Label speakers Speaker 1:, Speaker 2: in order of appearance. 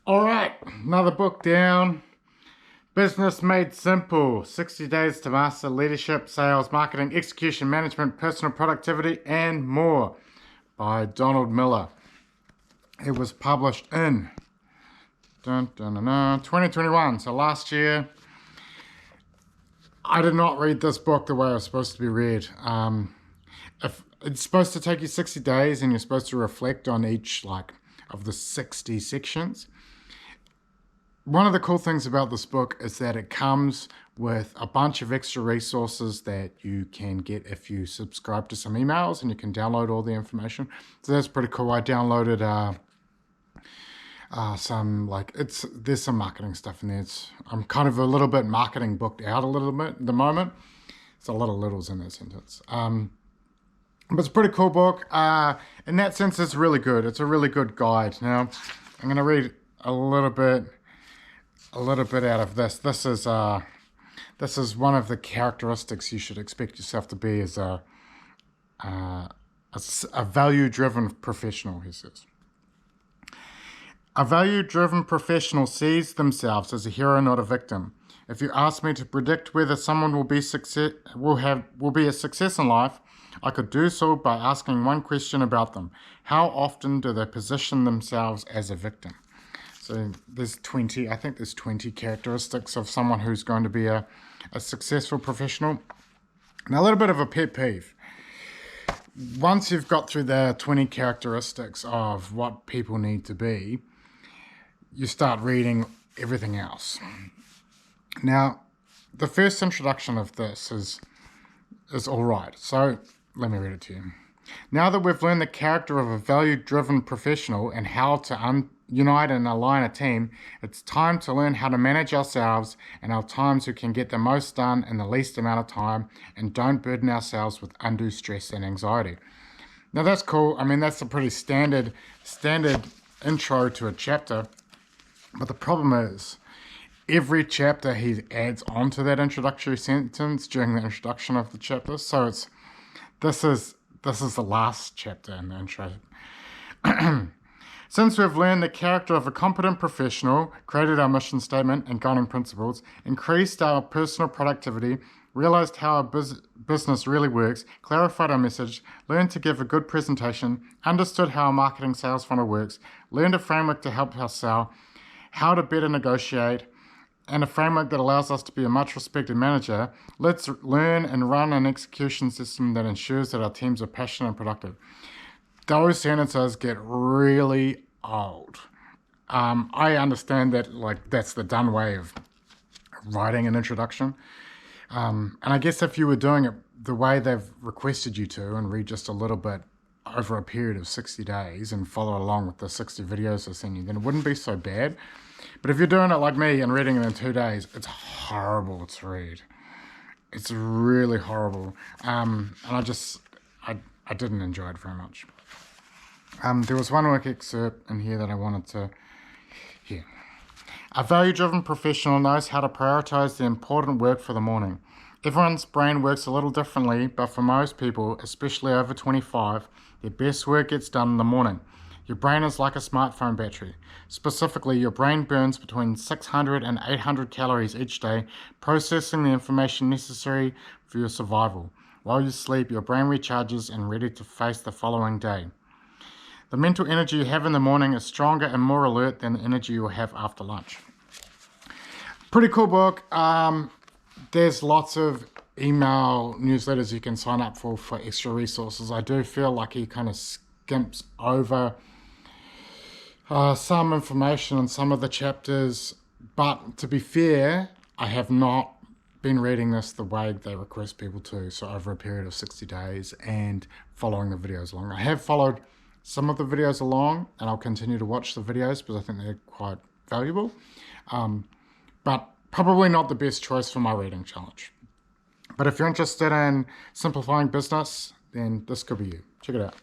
Speaker 1: All right, another book down. Business Made Simple 60 Days to Master Leadership, Sales, Marketing, Execution, Management, Personal Productivity, and More by Donald Miller. It was published in 2021, so last year. I did not read this book the way it was supposed to be read. If it's supposed to take you 60 days and you're supposed to reflect on each of the 60 sections. One of the cool things about this book is that it comes with a bunch of extra resources that you can get if you subscribe to some emails, and you can download all the information. So that's pretty cool. I downloaded there's some marketing stuff in there. I'm kind of a little bit marketing booked out a little bit at the moment. It's a lot of littles in that sentence. But it's a pretty cool book. In that sense, it's really good. It's a really good guide. Now, I'm going to read a little bit out of this. This is one of the characteristics you should expect yourself to be as a value-driven professional, he says. A value-driven professional sees themselves as a hero, not a victim. If you ask me to predict whether someone will be a success in life, I could do so by asking one question about them. How often do they position themselves as a victim? So there's 20 characteristics of someone who's going to be a successful professional. Now, a little bit of a pet peeve. Once you've got through the 20 characteristics of what people need to be, you start reading everything else. Now, the first introduction of this is all right. So let me read it to you. Now that we've learned the character of a value-driven professional and how to unite and align a team, it's time to learn how to manage ourselves and our time so we can get the most done in the least amount of time and don't burden ourselves with undue stress and anxiety. Now that's cool. I mean, that's a pretty standard intro to a chapter. But the problem is, every chapter he adds on to that introductory sentence during the introduction of the chapter. So this is the last chapter in the intro. Since we've learned the character of a competent professional, created our mission statement and guiding principles, increased our personal productivity, realized how our business really works, clarified our message, learned to give a good presentation, understood how our marketing sales funnel works, learned a framework to help us sell, how to better negotiate, and a framework that allows us to be a much respected manager, let's learn and run an execution system that ensures that our teams are passionate and productive. Those sentences get really old. I understand that that's the done way of writing an introduction. And I guess if you were doing it the way they've requested you to and read just a little bit over a period of 60 days and follow along with the 60 videos they send you, then it wouldn't be so bad. But if you're doing it like me and reading it in 2 days, it's horrible to read. It's really horrible. And I didn't enjoy it very much. There was one work excerpt in here that I wanted to hear. A value-driven professional knows how to prioritize the important work for the morning. Everyone's brain works a little differently, but for most people, especially over 25, their best work gets done in the morning. Your brain is like a smartphone battery. Specifically, your brain burns between 600 and 800 calories each day, processing the information necessary for your survival. While you sleep, your brain recharges and ready to face the following day. The mental energy you have in the morning is stronger and more alert than the energy you will have after lunch. Pretty cool book. There's lots of email newsletters you can sign up for extra resources. I do feel like he kind of skimps over some information in some of the chapters, but to be fair, I have not been reading this the way they request people to, so over a period of 60 days and following the videos along. I have followed some of the videos along, and I'll continue to watch the videos because I think they're quite valuable, but probably not the best choice for my reading challenge. But if you're interested in simplifying business, then this could be you. Check it out.